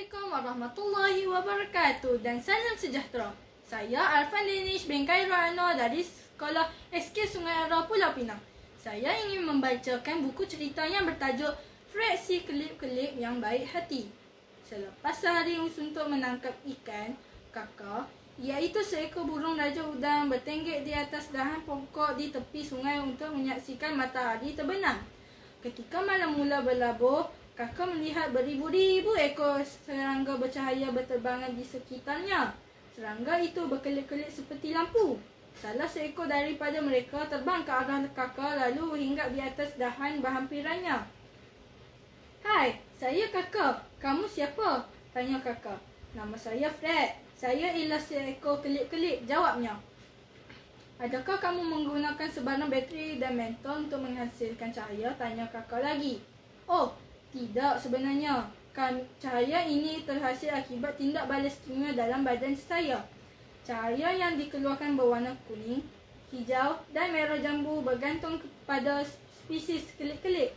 Assalamualaikum warahmatullahi wabarakatuh dan salam sejahtera. Saya Arfan Danish bin Khairul Anwar dari Sekolah SK Sungai Ara Pulau Pinang. Saya ingin membacakan buku cerita yang bertajuk Fred si kelip-kelip yang baik hati. Selepas sehari untuk menangkap ikan kakak, iaitu seekor burung raja udang bertenggek di atas dahan pokok di tepi sungai untuk menyaksikan matahari terbenam. Ketika malam mula berlabuh, kakak melihat beribu-ribu ekor serangga bercahaya berterbangan di sekitarnya. Serangga itu berkelip-kelip seperti lampu. Salah seekor daripada mereka terbang ke arah kakak lalu hinggap di atas dahan berhampirannya. "Hai, saya kakak. Kamu siapa?" tanya kakak. "Nama saya Fred. Saya ialah seekor kelip-kelip," jawabnya. "Adakah kamu menggunakan sebarang bateri dan mentol untuk menghasilkan cahaya?" tanya kakak lagi. "Oh, tidak sebenarnya. Cahaya ini terhasil akibat tindak balas kimia dalam badan saya. Cahaya yang dikeluarkan berwarna kuning, hijau dan merah jambu bergantung kepada spesies kelip-kelip.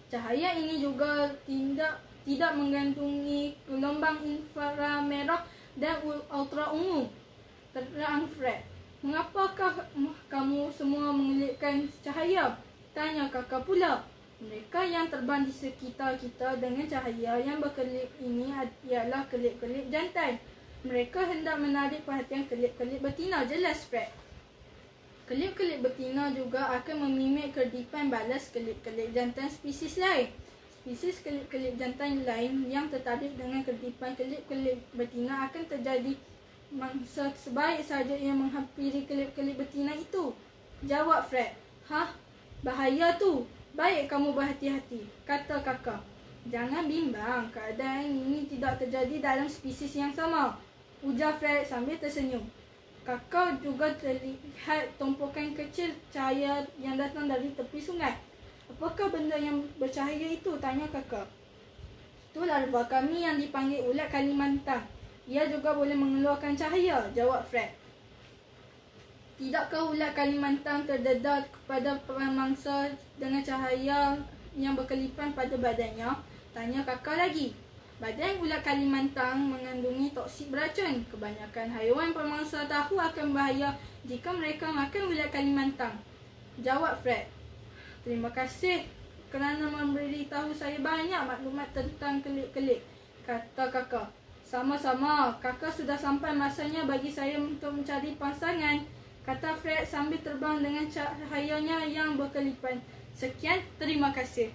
Cahaya ini juga tidak mengandungi gelombang inframerah dan ultra ungu." Terang Fred. "Mengapakah kamu semua mengelipkan cahaya?" tanya kakak pula. "Mereka yang terbang di sekitar kita dengan cahaya yang berkelip ini ialah kelip-kelip jantan. Mereka hendak menarik perhatian kelip-kelip betina," jelas Fred. "Kelip-kelip betina juga akan memimik kedipan balas kelip-kelip jantan spesies lain. Spesies kelip-kelip jantan lain yang tertarik dengan kedipan kelip-kelip betina akan terjadi mangsa sebaik saja ia menghampiri kelip-kelip betina itu," jawab Fred. "Hah, bahaya tu. Baik kamu berhati-hati," kata kakak. "Jangan bimbang, keadaan ini tidak terjadi dalam spesies yang sama," ujar Fred sambil tersenyum. Kakak juga terlihat tumpukan kecil cahaya yang datang dari tepi sungai. "Apakah benda yang bercahaya itu?" tanya kakak. "Itu larva kami yang dipanggil ulat Kalimantan. Ia juga boleh mengeluarkan cahaya," jawab Fred. "Tidakkah ulat Kalimantan terdedah kepada pemangsa dengan cahaya yang berkelipan pada badannya?" tanya kakak lagi. "Badan ulat Kalimantan mengandungi toksik beracun. Kebanyakan haiwan pemangsa tahu akan bahaya jika mereka makan ulat Kalimantan," jawab Fred. "Terima kasih kerana memberitahu saya banyak maklumat tentang kelip-kelip," kata kakak. "Sama-sama, kakak sudah sampai masanya bagi saya untuk mencari pasangan," kata Fred sambil terbang dengan cahayanya yang berkelipan. "Sekian, terima kasih."